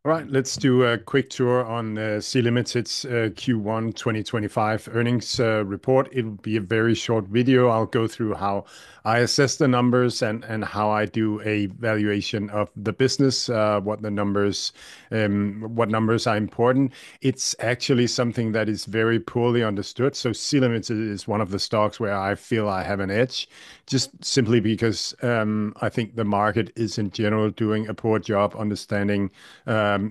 All right, let's do a quick tour on Sea Limited's Q1 2025 earnings report. It'll be a very short video. I'll go through how I assess the numbers and how I do a valuation of the business, what numbers are important. It's actually something that is very poorly understood. So Sea Limited is one of the stocks where I feel I have an edge, just simply because I think the market is in general doing a poor job understanding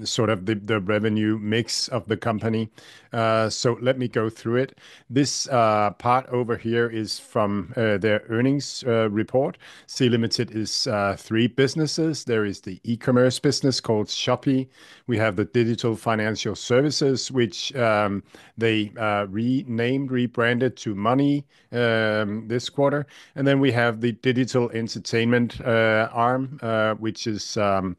sort of the revenue mix of the company. So let me go through it. This part over here is from their earnings report. Sea Limited is three businesses. There is the e-commerce business called Shopee. We have the digital financial services, which they rebranded to Money this quarter. And then we have the digital entertainment arm, which is the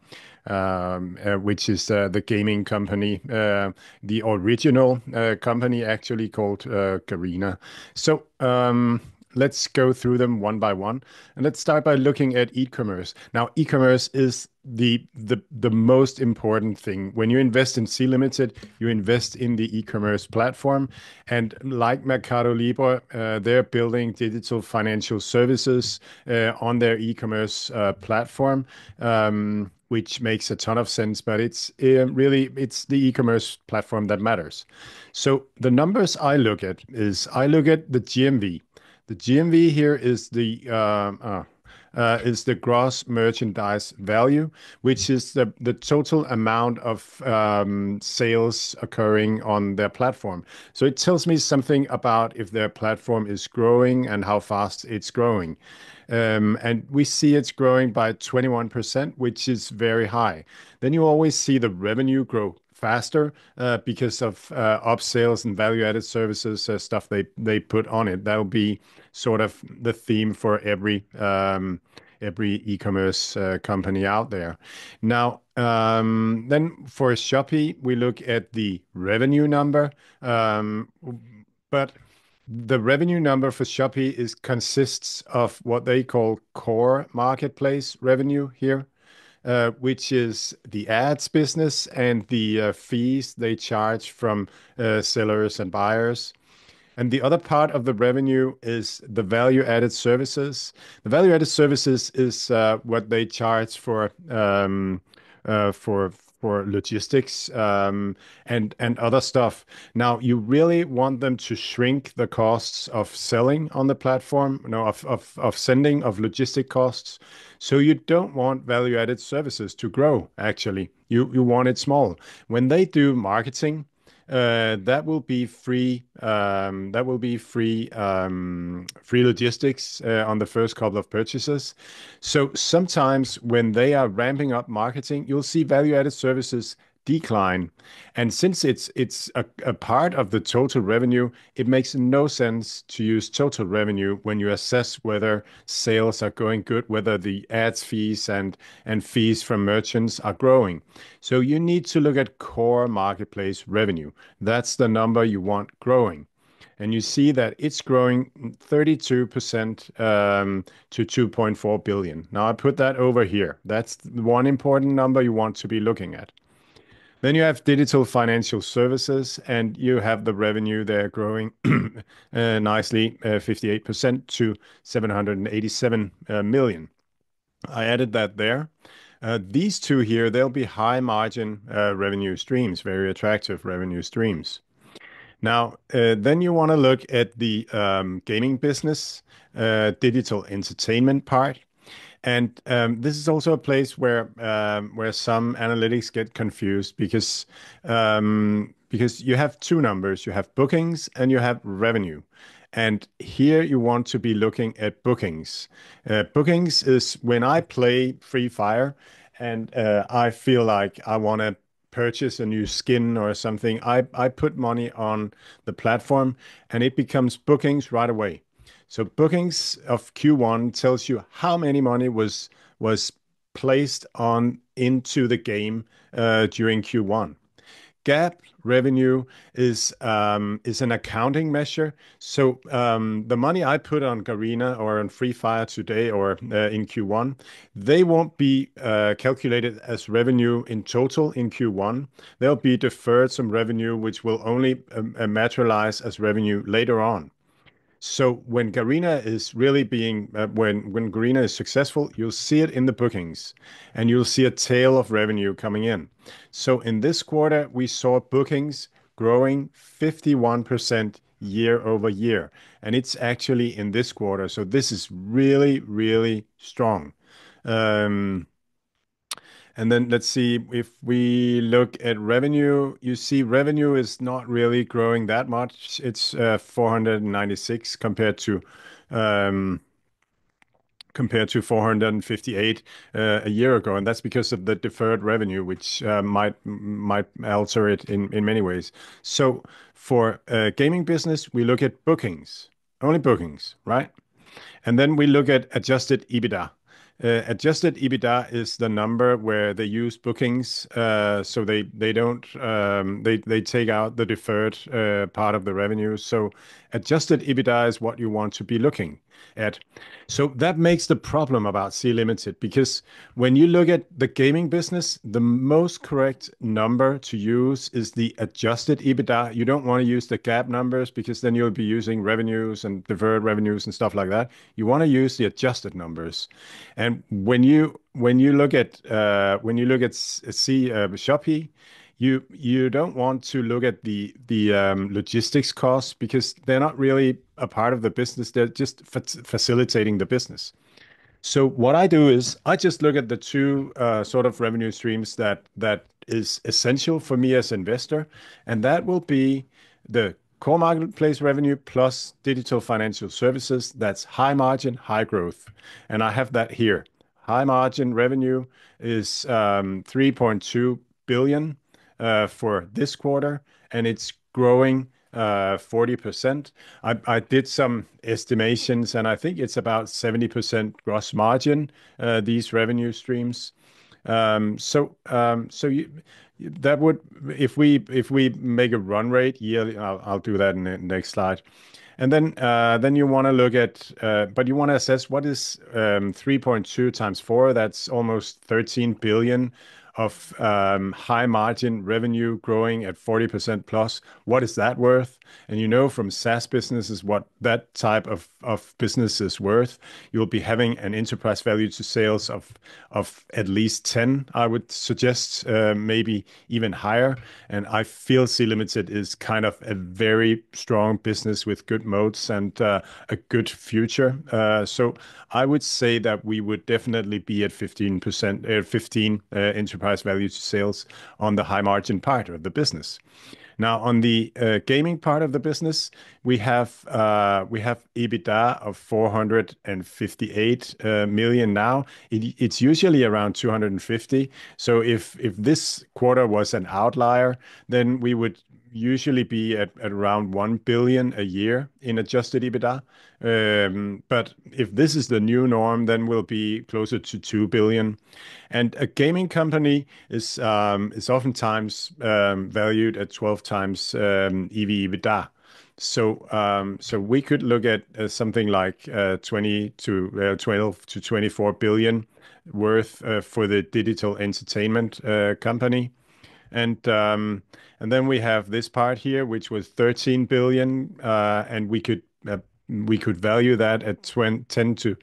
gaming company, the original company actually called Garena. So let's go through them one by one, and let's start by looking at e-commerce. Now, e-commerce is the most important thing when you invest in Sea Limited. You invest in the e-commerce platform, and like Mercado Libre, they're building digital financial services on their e-commerce platform. Which makes a ton of sense, but it's the e-commerce platform that matters. So the numbers I look at the GMV. The GMV here is the gross merchandise value, which is the total amount of sales occurring on their platform. So it tells me something about if their platform is growing and how fast it's growing. And we see it's growing by 21%, which is very high. Then you always see the revenue grow faster because of upsales and value-added services, stuff they put on it. That'll be sort of the theme for every e-commerce company out there. Now, then for Shopee, we look at the revenue number, but the revenue number for Shopee consists of what they call core marketplace revenue here, which is the ads business and the fees they charge from sellers and buyers. And the other part of the revenue is the value-added services. The value-added services is what they charge for logistics and other stuff. Now, you really want them to shrink the costs of selling on the platform, no, of sending, of logistic costs. So you don't want value-added services to grow, actually. You want it small. When they do marketing, that will be free. That will be free logistics on the first couple of purchases. So sometimes when they are ramping up marketing, you'll see value-added services decline. And since it's a part of the total revenue, it makes no sense to use total revenue when you assess whether sales are going good, whether the ads fees and fees from merchants are growing. So you need to look at core marketplace revenue. That's the number you want growing. And you see that it's growing 32% to 2.4 billion. Now I put that over here. That's one important number you want to be looking at. Then you have digital financial services, and you have the revenue there growing nicely, 58% to 787 million. I added that there. These two here, they'll be high margin revenue streams, very attractive revenue streams. Now, then you want to look at the gaming business, digital entertainment part. And this is also a place where some analytics get confused because you have two numbers. You have bookings and you have revenue. And here you want to be looking at bookings. Bookings is when I play Free Fire and I feel like I want to purchase a new skin or something. I put money on the platform and it becomes bookings right away. So bookings of Q1 tells you how many money was placed on into the game during Q1. GAAP revenue is an accounting measure. So the money I put on Garena or on Free Fire today or in Q1, they won't be calculated as revenue in total in Q1. They'll be deferred some revenue, which will only materialize as revenue later on. So when Garena is really being when Garena is successful, you'll see it in the bookings, and you'll see a tail of revenue coming in. So in this quarter, we saw bookings growing 51% year over year, and it's actually in this quarter. So this is really, really strong. Um, and then let's see if we look at revenue, you see revenue is not really growing that much. It's 496 um, compared to 458 a year ago, and that's because of the deferred revenue, which might alter it in many ways. So for gaming business, we look at bookings, only bookings, right? And then we look at adjusted EBITDA. Adjusted EBITDA is the number where they use bookings, so they don't they take out the deferred part of the revenue. So adjusted EBITDA is what you want to be looking at. So that makes the problem about C Limited because when you look at the gaming business, the most correct number to use is the adjusted EBITDA. You don't want to use the GAAP numbers because then you'll be using revenues and deferred revenues and stuff like that. You want to use the adjusted numbers. And when you look at Shopee, you don't want to look at the logistics costs because they're not really a part of the business. They're just facilitating the business. So what I do is I just look at the two sort of revenue streams that is essential for me as investor, and that will be the core marketplace revenue plus digital financial services. That's high margin, high growth, and I have that here. High margin revenue is 3.2 billion for this quarter, and it's growing 40%. I did some estimations, and I think it's about 70% gross margin, these revenue streams. So that would, if we make a run rate yearly, I'll do that in the next slide. And then you want to look at, but you want to assess what is 3.2 times 4. That's almost 13 billion of high margin revenue growing at 40% plus. What is that worth? And you know from SaaS businesses what that type of business is worth. You'll be having an enterprise value to sales of at least 10, I would suggest, maybe even higher. And I feel C Limited is kind of a very strong business with good moats and a good future. So I would say that we would definitely be at 15%, 15 enterprise value to sales on the high margin part of the business. Now, on the gaming part of the business, we have EBITDA of 458 million now. It's usually around 250. So if this quarter was an outlier, then we would usually be at around 1 billion a year in adjusted EBITDA. But if this is the new norm, then we'll be closer to 2 billion. And a gaming company is oftentimes valued at 12 times EV/EBITDA. So we could look at something like 20 to 12 to 24 billion worth for the digital entertainment company. And then we have this part here, which was 13 billion, and we could value that at 10 to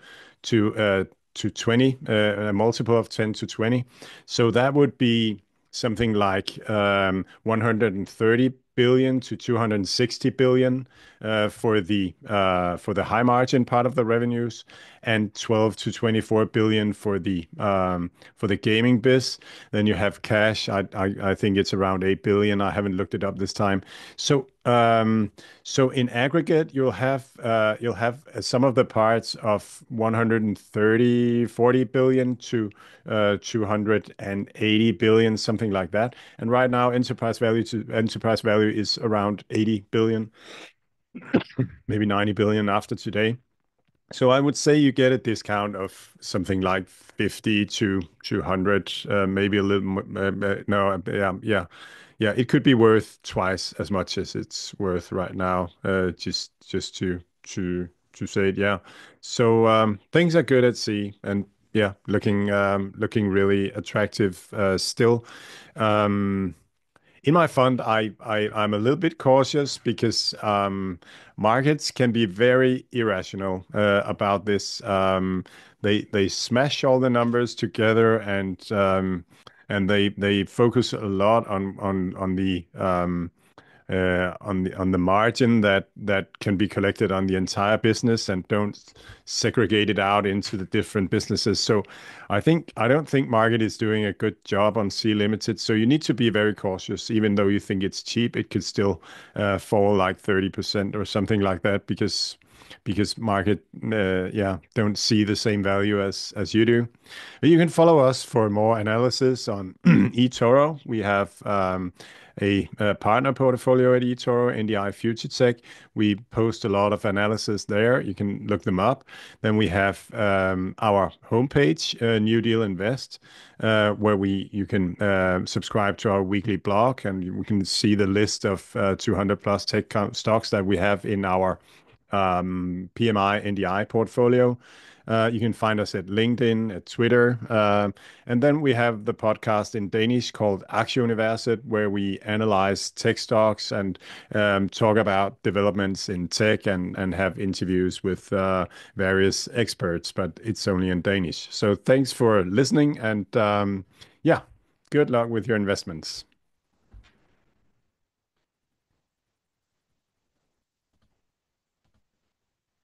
20, a multiple of 10 to 20. So that would be something like 130 billion to 260 billion for the high margin part of the revenues, and 12 to 24 billion for the gaming biz. Then you have cash. I think it's around 8 billion. I haven't looked it up this time. So in aggregate, you'll have some of the parts of 40 billion to 280 billion, something like that. And right now, enterprise value is around 80 billion, maybe 90 billion after today. So I would say you get a discount of something like 50 to 200, maybe a little more. No, yeah. It could be worth twice as much as it's worth right now. Just to say it, yeah. So things are good at sea, and yeah, looking really attractive still. Um, in my fund, I'm a little bit cautious because markets can be very irrational about this. They smash all the numbers together, and they focus a lot on the margin that can be collected on the entire business, and don't segregate it out into the different businesses. So I don't think market is doing a good job on Sea Limited. So you need to be very cautious. Even though you think it's cheap, it could still fall like 30% or something like that, because market don't see the same value as you do. But you can follow us for more analysis on eToro. We have a partner portfolio at eToro, NDI Future Tech. We post a lot of analysis there. You can look them up. Then we have our homepage, NewDeal Invest, where you can subscribe to our weekly blog, and you can see the list of 200 plus tech stocks that we have in our PMI NDI portfolio. You can find us at LinkedIn, at Twitter. And then we have the podcast in Danish called Aktieuniverset, where we analyze tech stocks and talk about developments in tech, and have interviews with various experts, but it's only in Danish. So thanks for listening, and yeah, good luck with your investments.